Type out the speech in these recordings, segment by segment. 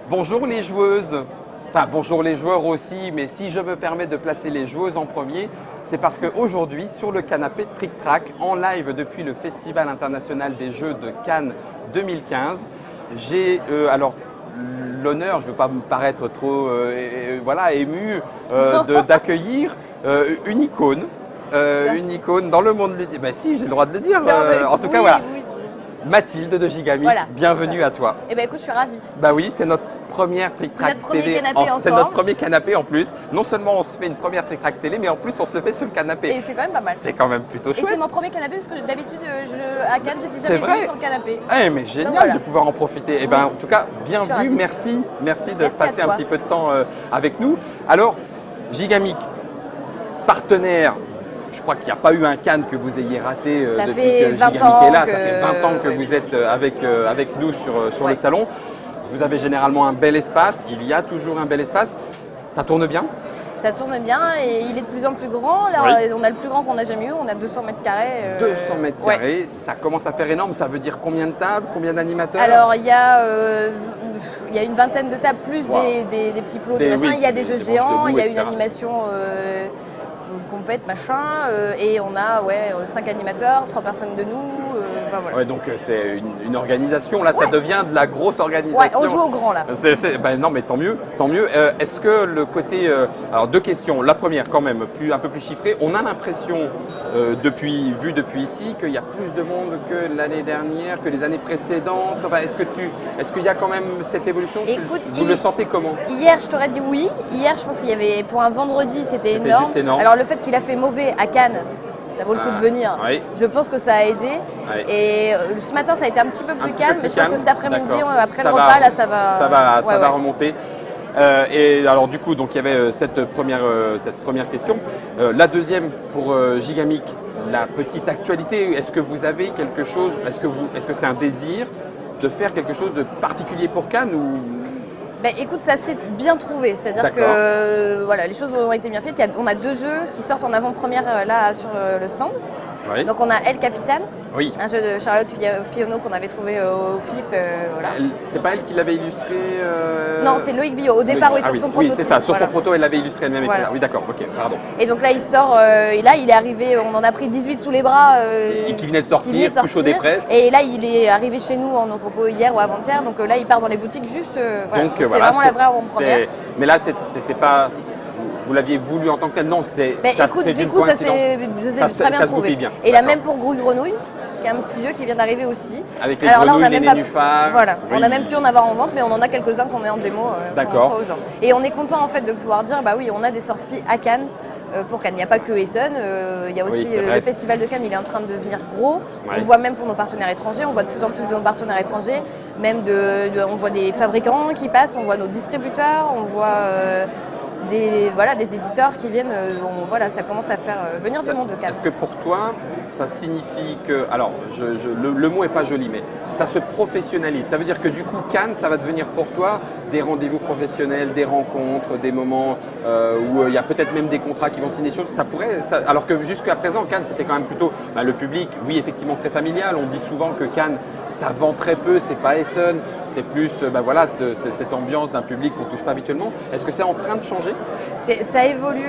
Bonjour les joueuses, enfin bonjour les joueurs aussi, mais si je me permets de placer les joueuses en premier, c'est parce qu'aujourd'hui sur le canapé Trick Track, en live depuis le Festival international des jeux de Cannes 2015, j'ai alors l'honneur, je ne veux pas me paraître trop voilà, ému, d'accueillir une icône. Une icône dans le monde ludique. Ben si, j'ai le droit de le dire. En tout cas, voilà. Oui. Mathilde de Gigamic, Voilà. Bienvenue à toi. Eh bien écoute, je suis ravie. Bah oui, c'est notre première Trick Track notre premier télé. canapé C'est ensemble. notre premier canapé en plus. Non seulement on se fait une première Trick Track télé, mais en plus on se le fait sur le canapé. Et c'est quand même pas mal. C'est quand même plutôt Et c'est chouette. mon premier canapé parce que d'habitude, à Cannes, je C'est n'étais jamais vrai. venue sur le canapé. Eh mais génial voilà. de pouvoir en profiter. Et ben en tout cas, Je suis bienvenue, ravie. merci de Merci à passer un toi. petit peu de temps avec nous. Alors, Gigamic, partenaire. Je crois qu'il n'y a pas eu un Cannes que vous ayez raté Ça depuis fait que 20 Gigamic ans est là. que- Ça fait 20 ans que ouais. vous êtes avec nous sur Ouais. le salon. Vous avez généralement un bel espace. Il y a toujours un bel espace. Ça tourne bien? Ça tourne bien et il est de plus en plus grand. Là, Oui. on a le plus grand qu'on a jamais eu. On a 200 mètres carrés. 200 mètres ouais. carrés, ça commence à faire énorme. Ça veut dire combien de tables, combien d'animateurs? Alors, il y a une vingtaine de tables, plus Wow. des petits plots, Des- des machins. oui, Il y a des jeux des branches géants, debout, il y a une etc. animation compète, machin. Et on a 5 animateurs, 3 personnes de nous. Ben voilà. Ouais, donc c'est une organisation. Là, ça Ouais. devient de la grosse Ouais, organisation. on joue au grand là. Ben non, mais tant mieux, tant mieux. Est-ce que le côté, alors deux questions. La première, quand même, un peu plus chiffrée. On a l'impression, depuis ici, qu'il y a plus de monde que l'année dernière, que les années précédentes. Enfin, est-ce qu'il y a quand même cette évolution? Écoute, Vous le sentez comment? Hier, je t'aurais dit oui. Hier, je pense qu'il y avait, pour un vendredi, c'était C'était énorme. juste énorme. Alors, le fait qu'il a fait mauvais à Cannes, ça vaut le coup de venir. oui. Je pense que ça a aidé. Oui. Et ce matin, ça a été un petit peu plus calme, mais je pense que cet après-midi, D'accord. après Ça le va- repas, là, ça va. Ça va Ouais, ouais. remonter. Et alors du coup, donc il y avait cette première question. La deuxième pour Gigamic, la petite actualité. Est-ce que vous avez quelque chose? Est-ce que c'est un désir de faire quelque chose de particulier pour Cannes ou? Ben, écoute, ça s'est bien trouvé. C'est-à-dire D'accord. que voilà, les choses ont été bien faites. On a 2 jeux qui sortent en avant-première là sur le stand. Oui. Donc on a El Capitan, Oui. un jeu de Charlotte Fionneau qu'on avait trouvé au Philippe. Voilà. C'est pas elle qui l'avait illustré? Non, c'est Loïc Billot. Au départ, oui, Ah sur son prototype. Oui, c'est ça. Sur voilà. son proto, elle l'avait illustré elle-même, etc. Voilà. Oui, d'accord. Ok, pardon. Et donc là, il sort, et là, il est arrivé, on en a pris 18 sous les bras. Et qui venait de sortir, tout chaud des presses. Et là, il est arrivé chez nous en entrepôt hier ou avant-hier. Donc là, il part dans les boutiques juste. Voilà. Donc C'est voilà, vraiment la vraie avant-première. Mais là, c'était pas. Vous l'aviez voulu en tant que tel? Non, c'est. Ben, écoute, c'est du une coup, ça coïncidence. s'est très bien se trouvé. goupille bien. Et là, D'accord. même pour Grouille Grenouille, qui est un petit jeu qui vient d'arriver aussi. Avec les Alors là, on grenouilles, a les même pas. nénuphars. Voilà, Oui. on a même pu en avoir en vente, mais on en a quelques-uns qu'on met en démo pour D'accord. montrer aux gens. Et on est content en fait de pouvoir dire, bah oui, on a des sorties à Cannes. Pour Cannes, il n'y a pas que Essen, il y a aussi Oui, c'est vrai. le festival de Cannes, il est en train de devenir gros. Ouais. On voit même pour nos partenaires étrangers, on voit de plus en plus de nos partenaires étrangers, même on voit des fabricants qui passent, on voit nos distributeurs, on voit des éditeurs qui viennent. Voilà, ça commence à faire venir du monde de Cannes. Est-ce que pour toi, ça signifie que. Alors, le mot n'est pas joli, mais ça se professionnalise. Ça veut dire que du coup, Cannes, ça va devenir pour toi des rendez-vous professionnels, des rencontres, des moments où il y a peut-être même des contrats qui vont signer des choses. Alors que jusqu'à présent, Cannes, c'était quand même plutôt le public, oui, effectivement, très familial. On dit souvent que Cannes, ça vend très peu, c'est pas Essen, c'est plus cette ambiance d'un public qu'on ne touche pas habituellement. Est-ce que c'est en train de changer? Ça évolue.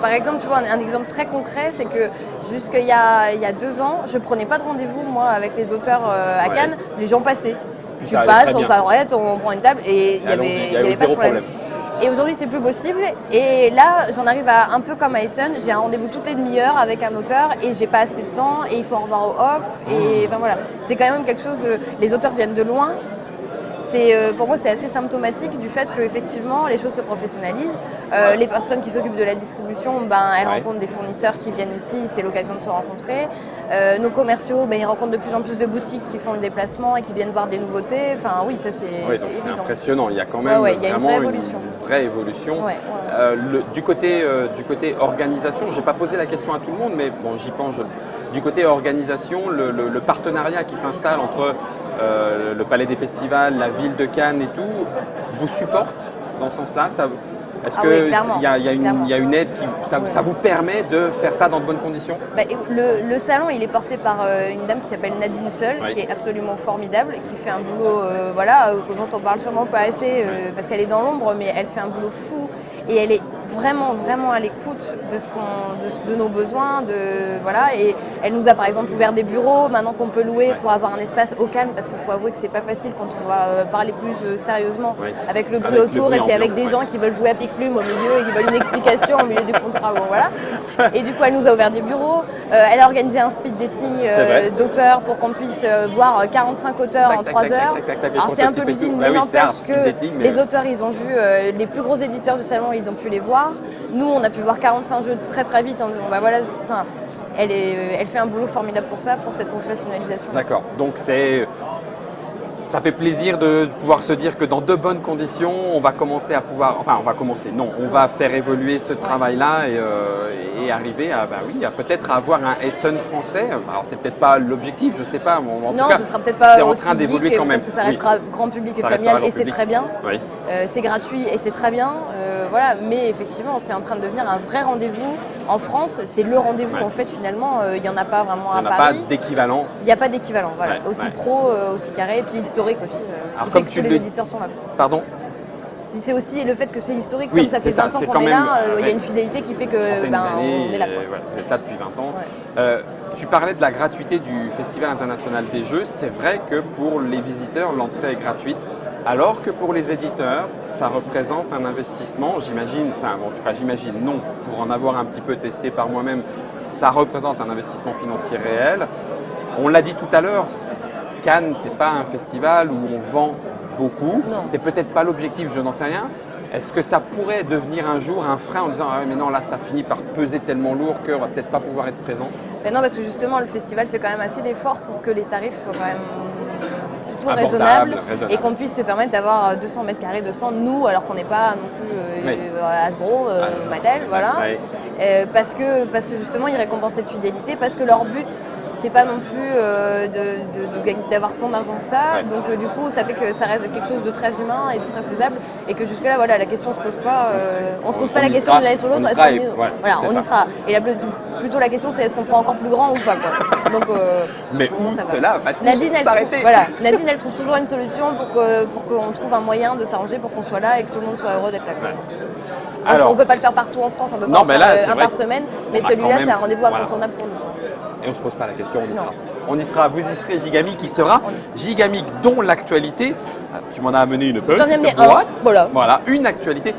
Par exemple, tu vois, un exemple très concret, c'est que jusqu'il y a 2 ans, je prenais pas de rendez-vous, moi, avec les auteurs à Ouais. Cannes. Les gens passaient. Puis Tu ça allait très passes, on bien. s'arrête, on prend une table et il y Allons-y, avait, il y avait pas de zéro problème. problème. Et aujourd'hui, c'est plus possible. Et là, j'en arrive à un peu comme à Essen. J'ai un rendez-vous toutes les demi-heures avec un auteur et j'ai pas assez de temps et il faut en revoir au off. Et enfin voilà, c'est quand même quelque chose. Les auteurs viennent de loin. Pour moi, c'est assez symptomatique du fait qu'effectivement, les choses se professionnalisent. Les personnes qui s'occupent de la distribution, elles Ouais. rencontrent des fournisseurs qui viennent ici, c'est l'occasion de se rencontrer. Nos commerciaux, ils rencontrent de plus en plus de boutiques qui font le déplacement et qui viennent voir des nouveautés. Enfin oui, ça c'est Oui, donc c'est évident. impressionnant. Il y a quand même Ouais, il y a une vraiment vraie évolution. une vraie évolution. Ouais. Du côté organisation, je n'ai pas posé la question à tout le monde, mais bon, j'y pense. Du côté organisation, le partenariat qui s'installe entre le Palais des Festivals, la ville de Cannes et tout, vous supporte dans ce sens-là? Est-ce Ah que oui, clairement, il y a une aide qui Oui. ça vous permet de faire ça dans de bonnes conditions? Bah, le salon, il est porté par une dame qui s'appelle Nadine Seul, Oui. qui est absolument formidable, qui fait un boulot voilà, dont on parle sûrement pas assez parce qu'elle est dans l'ombre, mais elle fait un boulot fou et elle est vraiment, vraiment à l'écoute de nos besoins. Voilà, et elle nous a par exemple ouvert des bureaux maintenant qu'on peut louer Ouais. pour avoir un espace au calme parce qu'il faut avouer que c'est pas facile quand on va parler plus sérieusement Oui. avec le bruit Avec le autour bruit et puis avec ambiant, des gens qui veulent jouer à pique-plume au milieu et qui veulent une explication au milieu du contrat. Bon, voilà. Et du coup, elle nous a ouvert des bureaux. Elle a organisé un speed dating C'est vrai. d'auteurs pour qu'on puisse voir 45 auteurs Tac, en tac, 3 tac, heures. tac, tac, tac, Alors c'est un peu prototype et tout. l'usine, Bah mais oui, c'est un n'empêche speed que dating, mais- les auteurs, ils ont vu, les plus gros éditeurs du salon, ils ont pu les voir. Nous, on a pu voir 45 jeux très très vite en disant, bah voilà, enfin, elle fait un boulot formidable pour ça, pour cette professionnalisation. D'accord. Donc ça fait plaisir de pouvoir se dire que dans de bonnes conditions, on va commencer à pouvoir, enfin on va commencer, non, on va faire évoluer ce travail-là et arriver à, bah oui, à peut-être avoir un Essen français. Alors c'est peut-être pas l'objectif, je sais pas. En tout Non, cas, ce sera peut-être pas c'est en aussi train d'évoluer geek quand même. parce que ça Oui. restera grand public et Ça familial restera et grand c'est public. très bien. Oui. C'est gratuit et c'est très bien. Voilà, mais effectivement, c'est en train de devenir un vrai rendez-vous. En France, c'est le rendez-vous. Ouais. En fait, finalement, il n'y en a pas vraiment Il à n'y en a Paris. pas d'équivalent. Il n'y a pas d'équivalent, voilà. Ouais, Aussi ouais. pro, aussi carré, et puis historique aussi, Alors, qui comme fait que tu tous les le- éditeurs sont là. Pardon. Puis c'est aussi le fait que c'est historique, Oui, comme ça c'est fait ça, 20 ans c'est qu'on quand est même, là, il y ouais. a une fidélité qui fait que Centaines d'années, on est là. et voilà, vous êtes là depuis 20 ans. Ouais. Tu parlais de la gratuité du Festival international des jeux. C'est vrai que pour les visiteurs, l'entrée est gratuite, alors que pour les éditeurs, ça représente un investissement, j'imagine, enfin bon, en tout cas j'imagine non, pour en avoir un petit peu testé par moi-même, ça représente un investissement financier réel. On l'a dit tout à l'heure, Cannes, c'est pas un festival où on vend beaucoup. Non. C'est peut-être pas l'objectif, je n'en sais rien. Est-ce que ça pourrait devenir un jour un frein en disant ah ouais, mais non là ça finit par peser tellement lourd qu'on va peut-être pas pouvoir être présent? Mais non, parce que justement, le festival fait quand même assez d'efforts pour que les tarifs soient quand même plutôt Abordable, raisonnables et qu'on puisse se permettre d'avoir 200 mètres carrés de stand, nous, alors qu'on n'est pas non plus Oui. à Hasbro, Mattel, voilà. Ouais. Parce que justement, ils récompensent cette fidélité, parce que leur but, c'est pas non plus d'avoir tant d'argent que ça. Ouais. Donc du coup, ça fait que ça reste quelque chose de très humain et de très faisable. Et que jusque-là, voilà, la question se pose pas. On se pose pas On la y question sera, de l'année sur l'autre. on y Est-ce sera qu'on et- ouais, voilà, c'est on ça. y sera. Et plutôt la question, c'est est-ce qu'on prend encore plus grand ou pas, quoi. Donc, Mais comment où ça va. cela va-t-il Nadine, s'arrêter? Nadine, elle trouve toujours une solution pour qu'on trouve un moyen de s'arranger pour qu'on soit là et que tout le monde soit heureux d'être là. Ouais. On Alors, peut pas le faire partout en France, on peut Non, pas en mais faire là, c'est un vrai par que semaine, mais on a celui-là, quand c'est même- un rendez-vous voilà. incontournable pour nous. et on se pose pas la question, on y Non. sera. On y sera, vous y serez. Gigami qui sera On y sera. Gigamic, dont l'actualité, tu m'en as amené une petite J'en ai amené un, boîte. voilà. Une actualité.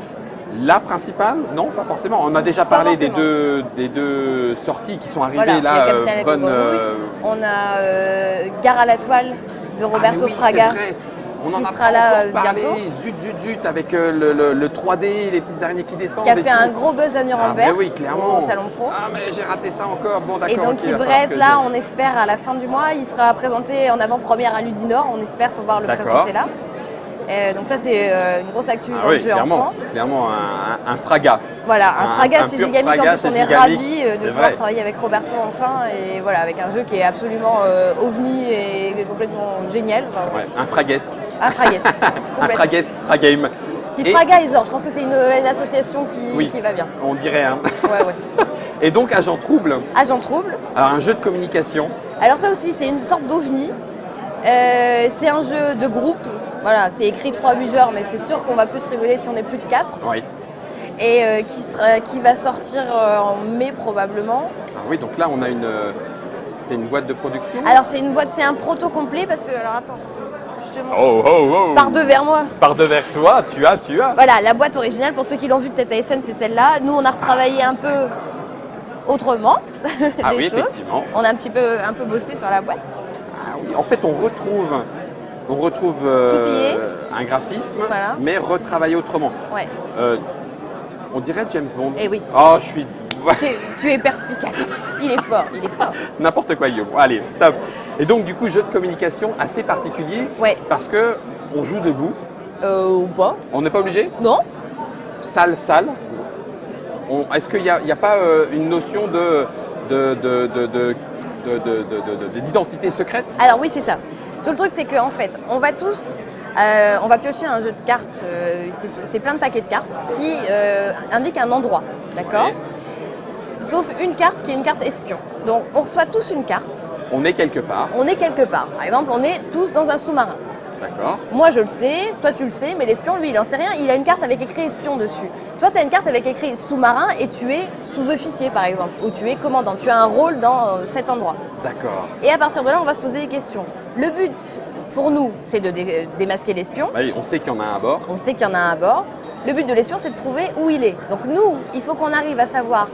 La principale, non, pas forcément. On a déjà Pas parlé forcément. des deux sorties qui sont arrivées Voilà, là. il y a Capitaine et bonnes, Grenouille. On a Gare à la toile de Ah, Roberto mais oui, Fraga. c'est vrai. On en qui a sera pas là, encore parlé. bientôt. Zut, avec le 3D, les petites araignées qui descendent. Qui a et fait tout. un gros buzz à Ah, mais Nuremberg oui, clairement. au Salon Pro. Ah, mais j'ai raté ça encore. Bon, d'accord. Et donc ok, il va devrait falloir être que là, je- on espère, à la fin du mois. Il sera présenté en avant-première à Ludinor. On espère pouvoir le D'accord. présenter là. Donc ça, c'est une grosse actu Ah dans le oui, jeu clairement, enfant. clairement un fraga. Voilà, un fraga chez pur Gigamic. En fraga plus, on chez est Gigamic, ravis c'est de pouvoir vrai. travailler avec Roberto enfin. Et voilà, avec un jeu qui est absolument ovni et complètement génial. Enfin, Ouais, un fraguesque. un fraguesque. Un Complètement. fraguesque, fragame. Puis Et- Fraga et Zor, je pense que c'est une association Oui. qui va bien. On dirait. Hein. Ouais, ouais. Et donc, Agent Trouble, Agent Trouble. alors un jeu de communication. Alors ça aussi, c'est une sorte d'ovni. C'est un jeu de groupe. Voilà, c'est écrit 3-8 joueurs, mais c'est sûr qu'on va plus rigoler si on est plus de 4. Oui. Et qui va sortir en mai probablement. Ah oui, donc là, on a c'est une boîte de production. Alors c'est une boîte, c'est un proto complet parce que, alors attends, je te montre. Oh. Par deux vers moi. Par devers toi, tu as. Voilà, la boîte originale, pour ceux qui l'ont vu peut-être à Essen, c'est celle-là. Nous, on a retravaillé un peu autrement Ah les oui, choses. effectivement. On a un peu bossé sur la boîte. Ah oui, en fait, on retrouve Tout y est. un graphisme, Voilà. mais retravaillé autrement. Ouais. On dirait James Bond. Eh oui. Oh, je suis Tu es perspicace. Il est fort, il est fort. n'importe quoi, Guillaume. Bon, allez, stop. Et donc, du coup, jeu de communication assez particulier Ouais. parce que on joue debout. Ou pas. On n'est pas obligé. Non. Salle. Est-ce qu'il n'y a pas une notion d'identité secrète? Alors oui, c'est ça. Tout le truc, c'est qu'en fait, on va tous On va piocher un jeu de cartes, c'est plein de paquets de cartes qui indiquent un endroit, d'accord? Sauf une carte qui est une carte espion. Donc on reçoit tous une carte. On est quelque part. On est quelque part. Par exemple, on est tous dans un sous-marin. D'accord. Moi je le sais, toi tu le sais, mais l'espion lui il en sait rien, il a une carte avec écrit espion dessus. Toi tu as une carte avec écrit sous-marin et tu es sous-officier par exemple, ou tu es commandant, tu as un rôle dans cet endroit. D'accord. Et à partir de là on va se poser des questions. Le but pour nous c'est de démasquer l'espion, Bah oui, on sait qu'il y en a un à bord. on sait qu'il y en a un à bord. Le but de l'espion c'est de trouver où il est. Donc nous, il faut qu'on arrive à savoir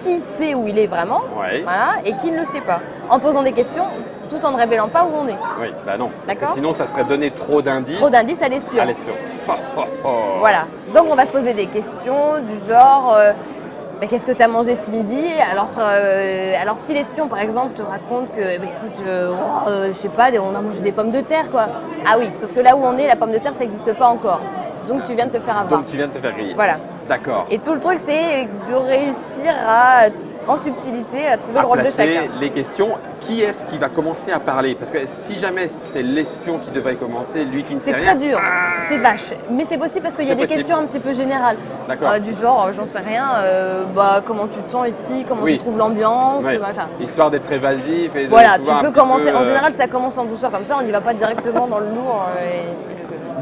qui sait où il est vraiment, Ouais. voilà, et qui ne le sait pas, en posant des questions tout en ne révélant pas où on est. Oui, bah non. Parce que D'accord. sinon, ça serait donner trop d'indices. Trop d'indices à l'espion. À l'espion. Oh, oh, oh. Voilà. Donc on va se poser des questions du genre mais qu'est-ce que tu as mangé ce midi? Alors si l'espion par exemple te raconte que écoute, je sais pas, on a mangé des pommes de terre quoi. Ah oui, sauf que là où on est, la pomme de terre ça n'existe pas encore. Donc tu viens de te faire avoir. Donc tu viens de te faire griller. Voilà. D'accord. Et tout le truc c'est de réussir à, en subtilité, à trouver À le rôle de placer chacun. les questions. Qui est-ce qui va commencer à parler? Parce que si jamais c'est l'espion qui devrait commencer, lui qui ne sait C'est rien. très dur, c'est vache. Mais c'est possible parce qu'il y a C'est des possible. questions un petit peu générales. D'accord. Du genre, j'en sais rien, comment tu te sens ici, comment Oui. tu trouves l'ambiance, Ouais. machin. Histoire d'être évasif et de Voilà, tu pouvoir un peux petit commencer. peu, En général, ça commence en douceur comme ça, on n'y va pas directement dans le lourd.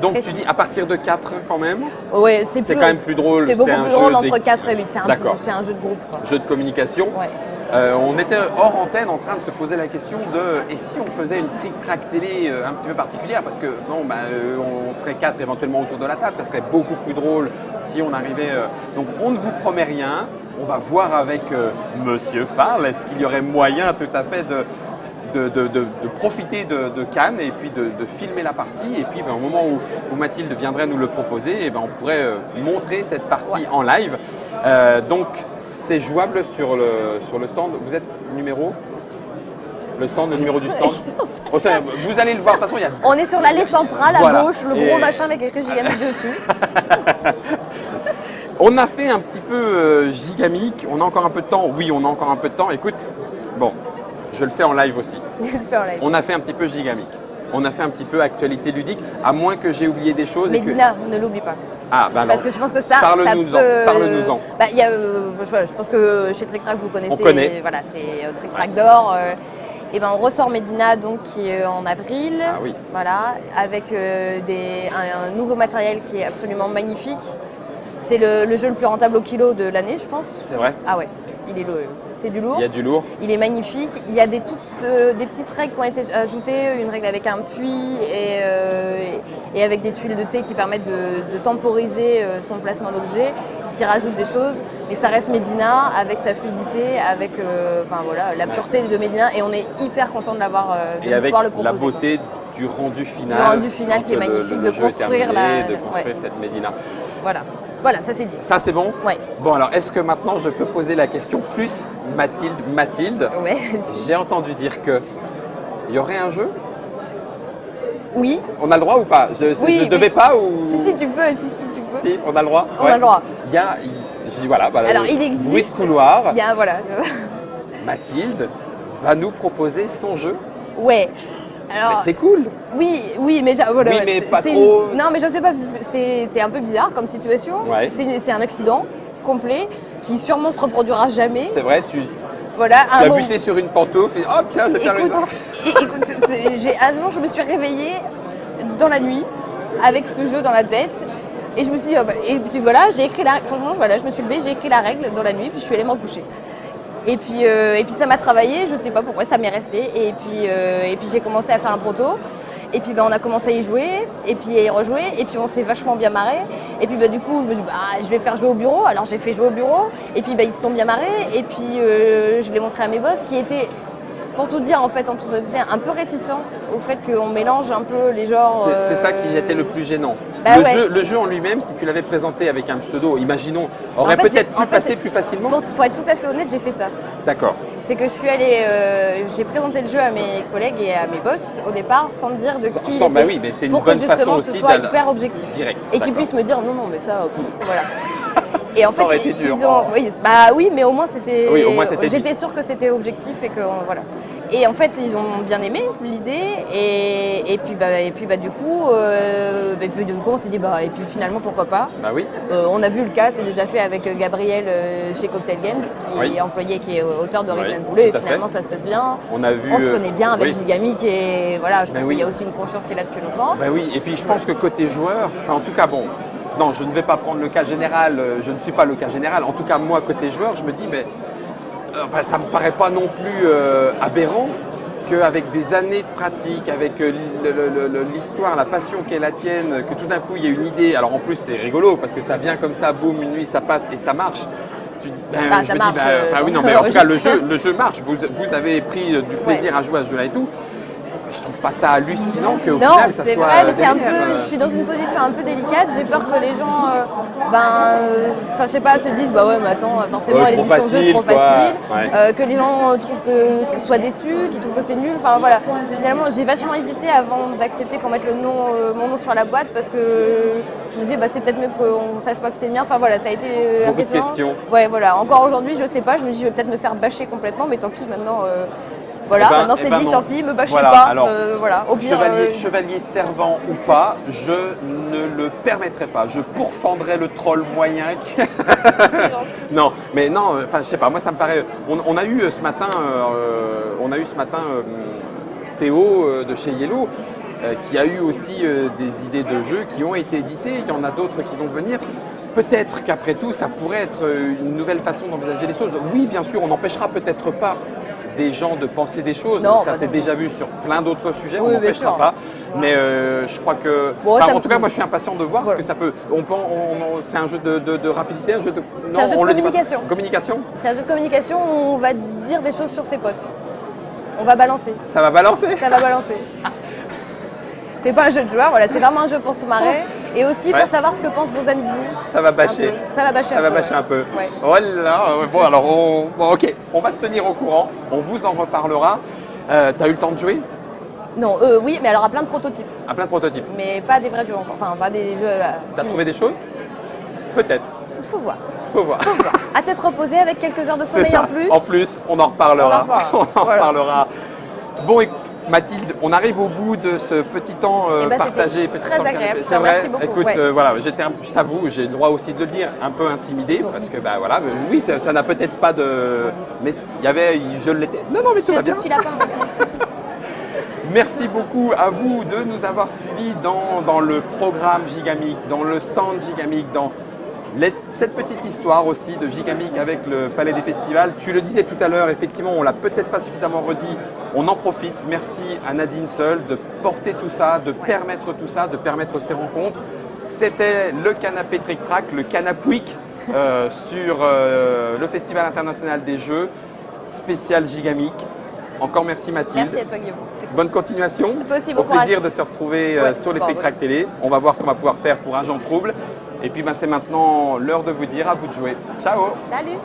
Donc précis. tu dis à partir de 4 quand même, Ouais, c'est quand même plus drôle, C'est beaucoup c'est un plus drôle jeu entre des- 4 et 8. C'est un, D'accord. c'est un jeu de groupe. Quoi. jeu de communication. Ouais. On était hors antenne en train de se poser la question de et si on faisait une trick-track télé un petit peu particulière parce que non, on serait 4 éventuellement autour de la table, ça serait beaucoup plus drôle si on arrivait. Donc on ne vous promet rien, on va voir avec Monsieur Farl, est-ce qu'il y aurait moyen tout à fait de profiter de Cannes et puis de filmer la partie et puis au moment où Mathilde viendrait nous le proposer, on pourrait montrer cette partie en live. Donc c'est jouable sur le stand. Vous êtes numéro? Le stand, le numéro du stand? Oh, ça, vous allez le voir, de toute façon il y a... On est sur l'allée centrale Voilà. à gauche, le gros machin avec écrit Gigamic dessus. On a fait un petit peu gigamique, on a encore un peu de temps? Oui, on a encore un peu de temps. Écoute, bon, je le fais en live aussi. Je vais le faire en live. On a fait un petit peu gigamique. On a fait un petit peu actualité ludique, à moins que j'ai oublié des choses. Médina, ne l'oublie pas. Ah, ben alors, Parce que je pense que ça, parle-nous-en, ça peut... parle-nous-en. Il y a, je pense que chez Trick Track, vous connaissez. On connaît. Voilà, c'est Trick Track d'or. Et on ressort Médina donc qui est en avril. Ah oui. Voilà, avec un nouveau matériel qui est absolument magnifique. C'est le jeu le plus rentable au kilo de l'année, je pense. C'est vrai? Ah ouais, c'est du lourd. Il y a du lourd. Il est magnifique. Il y a des petites règles qui ont été ajoutées, une règle avec un puits et avec des tuiles de thé qui permettent de temporiser son placement d'objet, qui rajoutent des choses. Mais ça reste Médina avec sa fluidité, avec la pureté de Médina. Et on est hyper content de l'avoir, de Et avec pouvoir le la proposer. beauté du rendu final. Du rendu final quand qui est magnifique, le de jeu est construire terminé, la- de construire cette Médina. Voilà, ça c'est dit. Ça c'est bon? Ouais. Bon alors, est-ce que maintenant je peux poser la question plus Mathilde, Ouais. j'ai entendu dire que il y aurait un jeu? Oui. On a le droit ou pas? Oui, Je devais oui. pas ou... Si tu peux, si tu peux. Si, on a le droit? On a le droit. Il y a, voilà, Alors, il existe. bruit de couloir. Il y a, voilà. Mathilde va nous proposer son jeu. Ouais. Mais Alors, c'est cool. oui, mais voilà, Oui, mais pas c'est trop. Non, mais je sais pas, parce que c'est un peu bizarre comme situation. Ouais. C'est un accident complet qui sûrement se reproduira jamais. C'est vrai, tu Voilà. as buté sur une pantoufle et oh tiens, je vais faire une Écoute, autre. écoute, un jour, je me suis réveillée dans la nuit avec ce jeu dans la tête. Et je me suis dit, et puis voilà, j'ai écrit la règle. Franchement, voilà, je me suis levée, j'ai écrit la règle dans la nuit, puis je suis allée me coucher. Et puis ça m'a travaillé, je sais pas pourquoi, ça m'est resté. Et puis j'ai commencé à faire un proto. Et puis on a commencé à y jouer, et puis à y rejouer, et puis on s'est vachement bien marré. Et puis du coup, je me dis, je vais faire jouer au bureau. Alors j'ai fait jouer au bureau, et puis ils se sont bien marrés. Et puis je l'ai montré à mes boss qui étaient, pour tout dire en fait, en toute honnêteté, un peu réticents au fait qu'on mélange un peu les genres. C'est ça qui était le plus gênant. Bah ouais. Le jeu en lui-même, si tu l'avais présenté avec un pseudo, imaginons, aurait En fait, peut-être pu en fait, passer plus facilement. Pour être tout à fait honnête, j'ai fait ça. D'accord. C'est que je suis allée, j'ai présenté le jeu à mes collègues et à mes boss au départ sans dire de qui il était. Bah oui, mais c'est une pour bonne que façon justement aussi ce soit d'aller- hyper objectif. Direct, Et qu'ils d'accord. puissent me dire non, mais ça, voilà. Et en Ça aurait fait, été dur. oui, bah oui, mais au moins c'était. Oui, au moins, c'était dit. J'étais sûre que c'était objectif et que voilà. Et en fait, ils ont bien aimé l'idée et puis du coup, on s'est dit et puis finalement pourquoi pas. Bah oui. On a vu le cas, c'est déjà fait avec Gabriel chez Cocktail Games, qui est employé, qui est auteur de Rhythm and Poulet. Et finalement, ça se passe bien. On se connaît bien avec Gigamic et voilà, je pense qu'il y a aussi une confiance qui est là depuis longtemps. Bah oui. Et puis je pense que côté joueur, en tout cas bon. Non, je ne vais pas prendre le cas général, je ne suis pas le cas général. En tout cas, moi, côté joueur, je me dis, ça ne me paraît pas non plus aberrant qu'avec des années de pratique, avec l'histoire, la passion qu'est la tienne, que tout d'un coup, il y a une idée. Alors en plus, c'est rigolo, parce que ça vient comme ça, boum, une nuit, ça passe et ça marche. Ça marche. Oui, non, mais en tout cas, le jeu marche. Vous avez pris du plaisir à jouer à ce jeu-là et tout. Je trouve pas ça hallucinant qu'au final ça soit. Non, c'est vrai, mais c'est un peu. Je suis dans une position un peu délicate. J'ai peur que les gens, je sais pas, se disent ouais, mais attends, forcément l'édition jeu est trop facile, que les gens trouvent que soient déçus, qu'ils trouvent que c'est nul. Enfin voilà. Finalement, j'ai vachement hésité avant d'accepter qu'on mette mon nom sur la boîte parce que je me disais c'est peut-être mieux qu'on sache pas que c'est le mien. Enfin voilà, ça a été beaucoup de questions. Ouais, voilà. Encore aujourd'hui, je sais pas. Je me dis, je vais peut-être me faire bâcher complètement, mais tant pis maintenant. Voilà, maintenant c'est dit, tant pis, me bâchez pas. Alors, voilà. Au pire, chevalier servant ou pas, je ne le permettrai pas. Je pourfendrai le troll moyen. Non, mais non, je sais pas, moi ça me paraît. On a eu ce matin, Théo de chez Yellow, qui a eu aussi des idées de jeux qui ont été éditées. Il y en a d'autres qui vont venir. Peut-être qu'après tout, ça pourrait être une nouvelle façon d'envisager les choses. Oui, bien sûr, on n'empêchera peut-être pas des gens de penser des choses. Ça s'est déjà vu sur plein d'autres sujets, on n'empêchera pas. Mais je crois que... en tout cas, moi je suis impatient de voir ce que ça peut... c'est un jeu de rapidité, un jeu de... C'est un jeu de communication. Communication. C'est un jeu de communication où on va dire des choses sur ses potes. On va balancer. Ça va balancer. Ça va balancer. C'est pas un jeu de joueur, voilà, c'est vraiment un jeu pour se marrer et aussi pour savoir ce que pensent vos amis de vous. Ça va bâcher. Ça va bâcher un peu. Ouais. Oh là, bon alors, ok, on va se tenir au courant, on vous en reparlera. T'as eu le temps de jouer? Non, oui, mais alors à plein de prototypes. À plein de prototypes. Mais pas des vrais jeux encore, enfin pas des jeux. T'as trouvé des choses? Peut-être. Faut voir. Faut voir. À tête reposée avec quelques heures de sommeil en plus. En plus, on en reparlera. On en reparlera. Bon, Mathilde, on arrive au bout de ce petit temps partagé. Très agréable, c'est vrai. Merci beaucoup. Écoute, voilà, je t'avoue, j'ai le droit aussi de le dire, un peu intimidé, parce que oui, ça n'a peut-être pas de... Mais il y avait, je l'étais. Non, mais tout va bien. Petit lapin, Merci beaucoup à vous de nous avoir suivis dans le programme Gigamic, dans le stand Gigamic, dans cette petite histoire aussi de Gigamic avec le Palais des Festivals. Tu le disais tout à l'heure, effectivement, on ne l'a peut-être pas suffisamment redit. On en profite. Merci à Nadine Seul de porter tout ça, de permettre tout ça, de permettre ces rencontres. C'était le canapé Trick Track, le canapouic sur le Festival international des jeux, spécial Gigamic. Encore merci Mathilde. Merci à toi Guillaume. Bonne continuation. Toi aussi, bon Au plaisir de se retrouver sur les Trick Track Télé. On va voir ce qu'on va pouvoir faire pour Agent Trouble. Et puis c'est maintenant l'heure de vous dire à vous de jouer. Ciao. Salut.